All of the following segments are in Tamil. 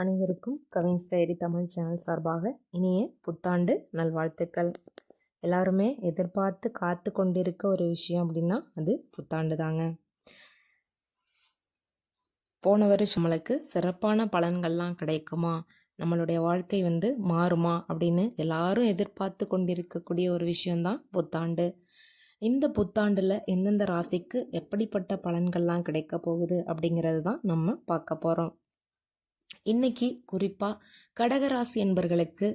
அனைவருக்கும் கவின்ஸ் டைரி தமிழ் சேனல் சார்பாக இனிய புத்தாண்டு நல்வாழ்த்துக்கள். எல்லாருமே எதிர்பார்த்து காத்து கொண்டிருக்க ஒரு விஷயம் அப்படின்னா அது புத்தாண்டு தாங்க. போன வருஷம் நம்மளுக்கு சிறப்பான பலன்கள்லாம் கிடைக்குமா, நம்மளுடைய வாழ்க்கை மாறுமா அப்படின்னு எல்லாரும் எதிர்பார்த்து கொண்டிருக்கக்கூடிய ஒரு விஷயம்தான் புத்தாண்டு. இந்த புத்தாண்டில் எந்தெந்த ராசிக்கு எப்படிப்பட்ட பலன்கள்லாம் கிடைக்க போகுது அப்படிங்கிறது தான் நம்ம பார்க்க போகிறோம். இன்னைக்கு குறிப்பாக கடகராசி என்பர்களுக்கு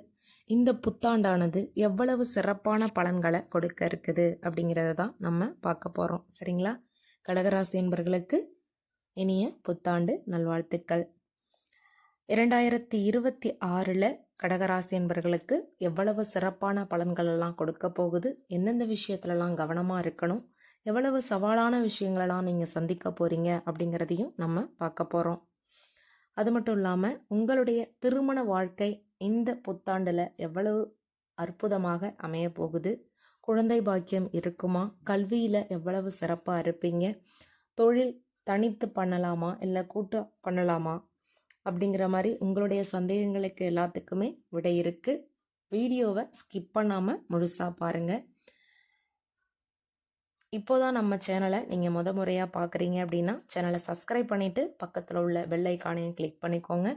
இந்த புத்தாண்டானது எவ்வளவு சிறப்பான பலன்களை கொடுக்க இருக்குது அப்படிங்கிறத தான் நம்ம பார்க்க போகிறோம். சரிங்களா? கடகராசி என்பர்களுக்கு இனிய புத்தாண்டு நல்வாழ்த்துக்கள். 2026 கடகராசி என்பர்களுக்கு எவ்வளவு சிறப்பான பலன்கள் எல்லாம் கொடுக்க போகுது, எந்தெந்த விஷயத்துலலாம் கவனமாக இருக்கணும், எவ்வளவு சவாலான விஷயங்களெல்லாம் நீங்கள் சந்திக்க போகிறீங்க அப்படிங்கிறதையும் நம்ம பார்க்க போகிறோம். அது மட்டும் இல்லாமல் உங்களுடைய திருமண வாழ்க்கை இந்த புத்தாண்டில் எவ்வளவு அற்புதமாக அமைய போகுது, குழந்தை பாக்கியம் இருக்குமா, கல்வியில் எவ்வளவு சிறப்பாக இருப்பீங்க, தொழில் தனித்து பண்ணலாமா இல்லை கூட்டு பண்ணலாமா அப்படிங்கிற மாதிரி உங்களுடைய சந்தேகங்களுக்கு எல்லாத்துக்குமே விடை இருக்குது. வீடியோவை ஸ்கிப் பண்ணாமல் முழுசாக பாருங்கள். இப்போதான் நம்ம சேனலை நீங்கள் முறையாக பார்க்குறீங்க அப்படின்னா சேனலை சப்ஸ்கிரைப் பண்ணிவிட்டு பக்கத்தில் உள்ள பெல் ஐக்கானையும் கிளிக் பண்ணிக்கோங்க.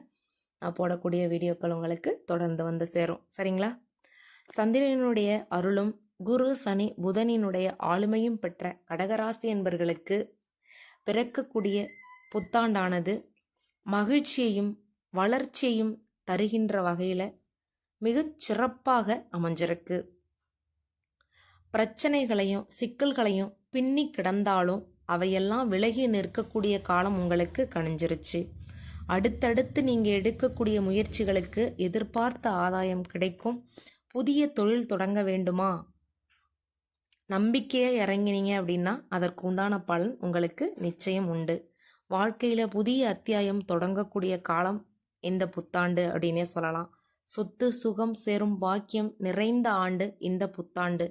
நான் போடக்கூடிய வீடியோக்கள் உங்களுக்கு தொடர்ந்து சேரும். சரிங்களா? சந்திரனுடைய அருளும் குரு சனி புதனினுடைய ஆளுமையும் பெற்ற கடகராசி என்பர்களுக்கு பிறக்கக்கூடிய புத்தாண்டானது மகிழ்ச்சியையும் வளர்ச்சியையும் தருகின்ற வகையில் மிகச் சிறப்பாக அமைஞ்சிருக்கு. பிரச்சனைகளையும் சிக்கல்களையும் பின்னி கிடந்தாலும் அவையெல்லாம் விலகி நிற்கக்கூடிய காலம் உங்களுக்கு கணிஞ்சிருச்சு. அடுத்தடுத்து நீங்கள் எடுக்கக்கூடிய முயற்சிகளுக்கு எதிர்பார்த்த ஆதாயம் கிடைக்கும். புதிய தொழில் தொடங்க வேண்டுமா, நம்பிக்கையாக இறங்கினீங்க அப்படின்னா அதற்கு உண்டான பலன் உங்களுக்கு நிச்சயம் உண்டு. வாழ்க்கையில் புதிய அத்தியாயம் தொடங்கக்கூடிய காலம் இந்த புத்தாண்டு அப்படின்னே சொல்லலாம். சொத்து சுகம் சேரும் பாக்கியம் நிறைந்த ஆண்டு இந்த புத்தாண்டு.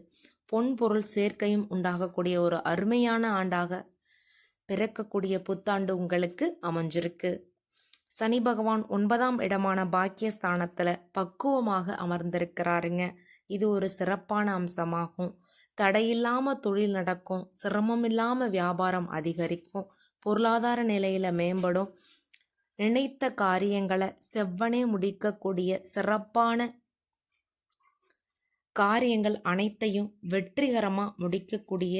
பொன் பொருள் சேர்க்கையும் உண்டாகக்கூடிய ஒரு அருமையான ஆண்டாக பிறக்கக்கூடிய புத்தாண்டு உங்களுக்கு அமைஞ்சிருக்கு. சனி பகவான் 9ஆம் இடமான பாக்கியஸ்தானத்தில் பக்குவமாக அமர்ந்திருக்கிறாருங்க. இது ஒரு சிறப்பான அம்சமாகும். தடையில்லாமல் தொழில் நடக்கும், சிரமம் இல்லாமல் வியாபாரம் அதிகரிக்கும், பொருளாதார நிலையில் மேம்படும், நினைத்த காரியங்களை செவ்வனே முடிக்கக்கூடிய சிறப்பான காரியங்கள் அனைத்தையும் வெற்றிகரமாக முடிக்கக்கூடிய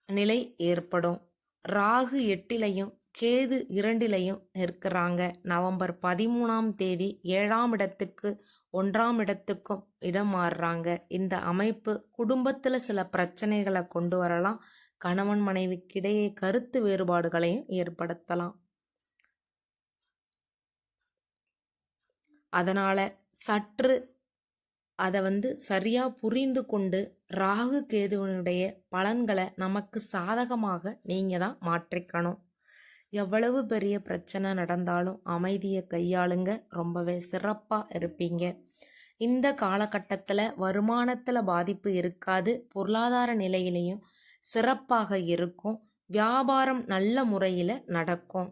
நிலை ஏற்படும். ராகு 8லையும் கேது 2லையும் இருக்கிறாங்க. நவம்பர் 13ஆம் தேதி 7ஆம் இடத்துக்கு 1ஆம் இடத்துக்கும் இடம் மாறுறாங்க. இந்த அமைப்பு குடும்பத்தில் சில பிரச்சனைகளை கொண்டு வரலாம். கணவன் மனைவிக்கிடையே கருத்து வேறுபாடுகளையும் ஏற்படுத்தலாம். அதனால் சற்று அதை சரியாக புரிந்து கொண்டு ராகு கேதுவனுடைய பலன்களை நமக்கு சாதகமாக நீங்கள் தான் மாற்றிக்கணும். எவ்வளவு பெரிய பிரச்சனை நடந்தாலும் அமைதியை கையாளுங்க, ரொம்பவே சிறப்பாக இருப்பீங்க. இந்த காலகட்டத்தில் வருமானத்தில் பாதிப்பு இருக்காது, பொருளாதார நிலையிலையும் சிறப்பாக இருக்கும், வியாபாரம் நல்ல முறையில் நடக்கும்.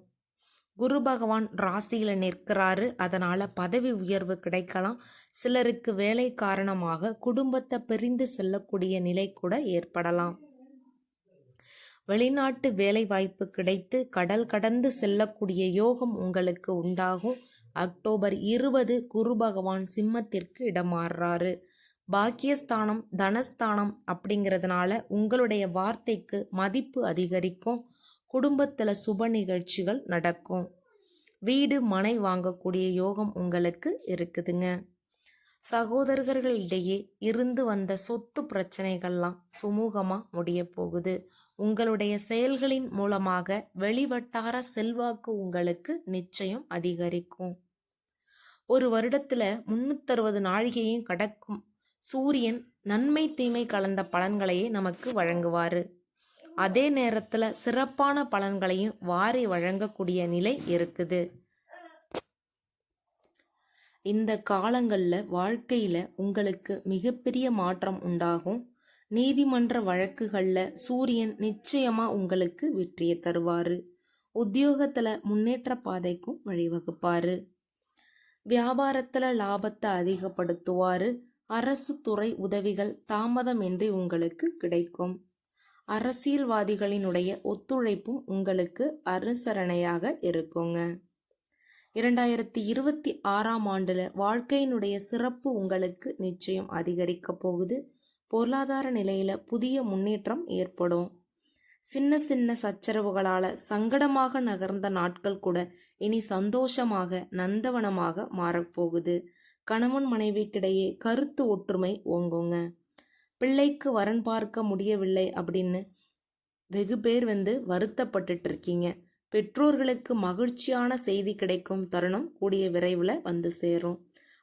குரு பகவான் ராசியில் நிற்கிறாரு, அதனால் பதவி உயர்வு கிடைக்கலாம். சிலருக்கு வேலை காரணமாக குடும்பத்தை பிரிந்து செல்லக்கூடிய நிலை கூட ஏற்படலாம். வெளிநாட்டு வேலை வாய்ப்பு கிடைத்து கடல் கடந்து செல்லக்கூடிய யோகம் உங்களுக்கு உண்டாகும். அக்டோபர் 20 குரு பகவான் சிம்மத்திற்கு இடமாறுறாரு. பாக்கியஸ்தானம் தனஸ்தானம் அப்படிங்கிறதுனால உங்களுடைய வார்த்தைக்கு மதிப்பு அதிகரிக்கும். குடும்பத்தில் சுப நிகழ்ச்சிகள் நடக்கும். வீடு மனை வாங்கக்கூடிய யோகம் உங்களுக்கு இருக்குதுங்க. சகோதரர்களிடையே இருந்து வந்த சொத்து பிரச்சனைகள்லாம் சுமூகமாக முடிய போகுது. உங்களுடைய செயல்களின் மூலமாக வெளிவட்டார செல்வாக்கு உங்களுக்கு நிச்சயம் அதிகரிக்கும். ஒரு வருடத்தில் 360 நாழிகையும் கடக்கும் சூரியன் நன்மை தீமை கலந்த பலன்களையே நமக்கு வழங்குவார். அதே நேரத்தில் சிறப்பான பலன்களையும் வாரி வழங்கக்கூடிய நிலை இருக்குது. இந்த காலங்களில் வாழ்க்கையில் உங்களுக்கு மிகப்பெரிய மாற்றம் உண்டாகும். நீதிமன்ற வழக்குகளில் சூரியன் நிச்சயமாக உங்களுக்கு வெற்றியை தருவார். உத்தியோகத்தில் முன்னேற்ற பாதைக்கும் வழிவகுப்பார். வியாபாரத்தில் லாபத்தை அதிகப்படுத்துவார். அரசு துறை உதவிகள் தாமதமின்றி உங்களுக்கு கிடைக்கும். அரசியல்வாதிகளினுடைய ஒத்துழைப்பும் உங்களுக்கு அனுசரணையாக இருக்குங்க. 2026ஆம் ஆண்டில் வாழ்க்கையினுடைய சிறப்பு உங்களுக்கு நிச்சயம் அதிகரிக்க போகுது. பொருளாதார நிலையில் புதிய முன்னேற்றம் ஏற்படும். சின்ன சின்ன சச்சரவுகளால் சங்கடமாக நகர்ந்த நாட்கள் கூட இனி சந்தோஷமாக நந்தவனமாக மாறப்போகுது. கணவன் மனைவிக்கிடையே கருத்து ஒற்றுமை ஓங்குங்க. பிள்ளைக்கு வரன் பார்க்க முடியவில்லை அப்படின்னு வெகு பேர் வருத்தப்பட்டுட்டு இருக்கீங்க. பெற்றோர்களுக்கு மகிழ்ச்சியான செய்தி கிடைக்கும் தருணம் கூடிய விரைவில் வந்து சேரும்.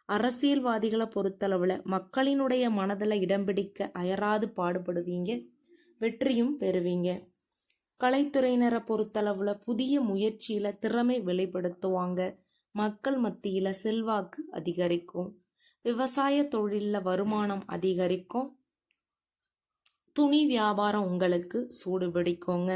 அரசியல்வாதிகளை பொறுத்தளவில் மக்களினுடைய மனதில் இடம் பிடிக்க அயராது பாடுபடுவீங்க. வெற்றியும் பெறுவீங்க. கலைத்துறையினரை பொறுத்தளவில் புதிய முயற்சியில் திறமை வெளிப்படுத்துவாங்க. மக்கள் மத்தியில் செல்வாக்கு அதிகரிக்கும். விவசாய தொழிலில் வருமானம் அதிகரிக்கும். துணி வியாபாரம் உங்களுக்கு சூடு பிடிக்குங்க.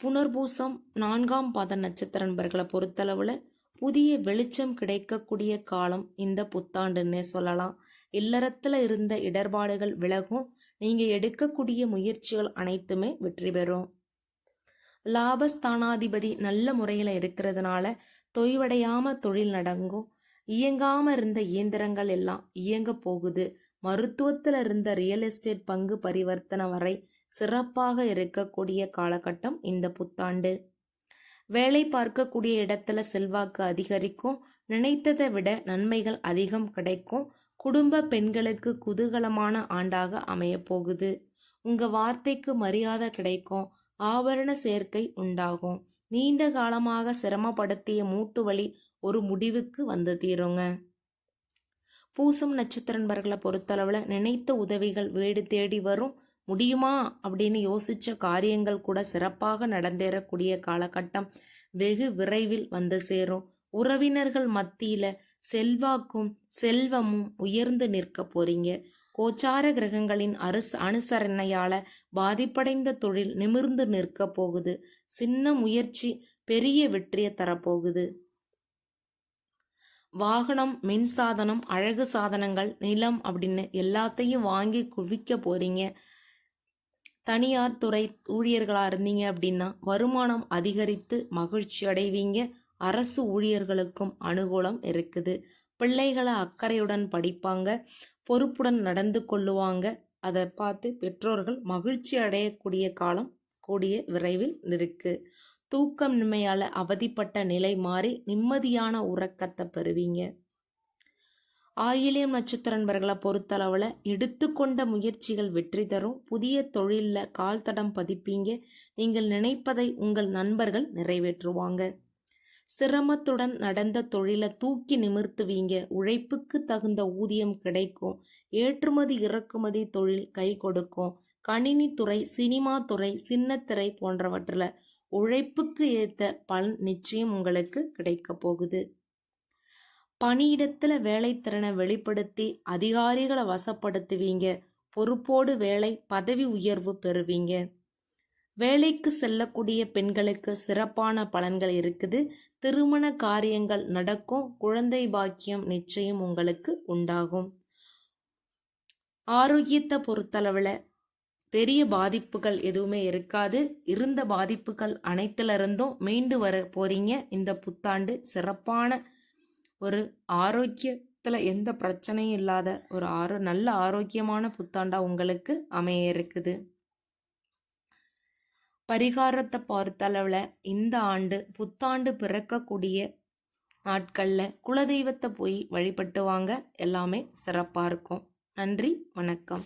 புனர்பூசம் 4ஆம் பாத நட்சத்திர நண்பர்களை பொறுத்தளவில் புதிய வெளிச்சம் கிடைக்கக்கூடிய காலம் இந்த புத்தாண்டுன்னே சொல்லலாம். இல்லறத்தில் இருந்த இடர்பாடுகள் விலகும். நீங்கள் எடுக்கக்கூடிய முயற்சிகள் அனைத்துமே வெற்றி பெறும். லாபஸ்தானாதிபதி நல்ல முறையில் இருக்கிறதுனால தொய்வடையாமல் தொழில் நடங்கும். இயங்காமல் இருந்த இயந்திரங்கள் எல்லாம் இயங்க போகுது. மருத்துவத்தில் இருந்த ரியல் எஸ்டேட் பங்கு பரிவர்த்தனை வரை சிறப்பாக இருக்கக்கூடிய காலகட்டம் இந்த புத்தாண்டு. வேலை பார்க்கக்கூடிய இடத்துல செல்வாக்கு அதிகரிக்கும். நினைத்ததை விட நன்மைகள் அதிகம் கிடைக்கும். குடும்ப பெண்களுக்கு குதூகலமான ஆண்டாக அமைய போகுது. உங்கள் வார்த்தைக்கு மரியாதை கிடைக்கும். ஆபரண சேர்க்கை உண்டாகும். நீண்ட காலமாக சிரமப்படுத்திய மூட்டு வலி ஒரு முடிவுக்கு வந்து தீருங்க. பூசம் நட்சத்திர நண்பர்களை பொறுத்தளவில் நினைத்த உதவிகள் வீடு தேடி வரும். முடியுமா அப்படின்னு யோசித்த காரியங்கள் கூட சிறப்பாக நடந்தேறக்கூடிய காலகட்டம் வெகு விரைவில் வந்து சேரும். உறவினர்கள் மத்தியில் செல்வாக்கும் செல்வமும் உயர்ந்து நிற்க போறீங்க. கோச்சார கிரகங்களின் அனுசரணையால் பாதிப்படைந்த தொழில் நிமிர்ந்து நிற்க போகுது. சின்ன முயற்சி பெரிய வெற்றியை தரப்போகுது. வாகனம், மின்சாதனம், அழகு சாதனங்கள், நிலம் அப்படின்னு எல்லாத்தையும் வாங்கி குவிக்க போறீங்க. தனியார் துறை ஊழியர்களாக இருந்தீங்க அப்படின்னா வருமானம் அதிகரித்து மகிழ்ச்சி அடைவீங்க. அரசு ஊழியர்களுக்கும் அனுகூலம் இருக்குது. பிள்ளைகளை அக்கறையுடன் படிப்பாங்க. பொறுப்புடன் நடந்து கொள்ளுவாங்க. அதை பார்த்து பெற்றோர்கள் மகிழ்ச்சி அடையக்கூடிய காலம் கூடிய விரைவில் இருக்கு. தூக்கமின்மையால் அவதிப்பட்ட நிலை மாறி நிம்மதியான உறக்கத்தை பெறுவீங்க. ஆயில்யம் நட்சத்திர நண்பர்களை பொறுத்தளவில் எடுத்துக்கொண்ட முயற்சிகள் வெற்றி தரும். புதிய தொழிலில் கால் தடம் பதிப்பீங்க. நீங்கள் நினைப்பதை உங்கள் நண்பர்கள் நிறைவேற்றுவாங்க. சிரமத்துடன் நடந்த தொழிலை தூக்கி நிமிர்த்துவீங்க. உழைப்புக்கு தகுந்த ஊதியம் கிடைக்கும். ஏற்றுமதி இறக்குமதி தொழில் கை கொடுக்கும். கணினித்துறை, சினிமா துறை, சின்னத்திரை போன்றவற்றில் உழைப்புக்கு ஏற்ற பலன் நிச்சயம் உங்களுக்கு கிடைக்க போகுது. பணியிடத்தில் வேலைத்திறனை வெளிப்படுத்தி அதிகாரிகளை வசப்படுத்துவீங்க. பொறுப்போடு வேலை, பதவி உயர்வு பெறுவீங்க. வேலைக்கு செல்லக்கூடிய பெண்களுக்கு சிறப்பான பலன்கள் இருக்குது. திருமண காரியங்கள் நடக்கும். குழந்தை பாக்கியம் நிச்சயம் உங்களுக்கு உண்டாகும். ஆரோக்கியத்தை பொறுத்தளவில் பெரிய பாதிப்புகள் எதுவுமே இருக்காது. இருந்த பாதிப்புகள் அனைத்திலிருந்தும் மீண்டு வர போறீங்க. இந்த புத்தாண்டு சிறப்பான ஒரு ஆரோக்கியத்தில் எந்த பிரச்சனையும் இல்லாத ஒரு நல்ல ஆரோக்கியமான புத்தாண்டா உங்களுக்கு அமைய இருக்குது. பரிகாரத்தை பொறுத்தளவில் இந்த ஆண்டு புத்தாண்டு பிறக்கக்கூடிய நாட்களில் குலதெய்வத்தை போய் வழிபட்டு வாங்க. எல்லாமே சிறப்பாக இருக்கும். நன்றி, வணக்கம்.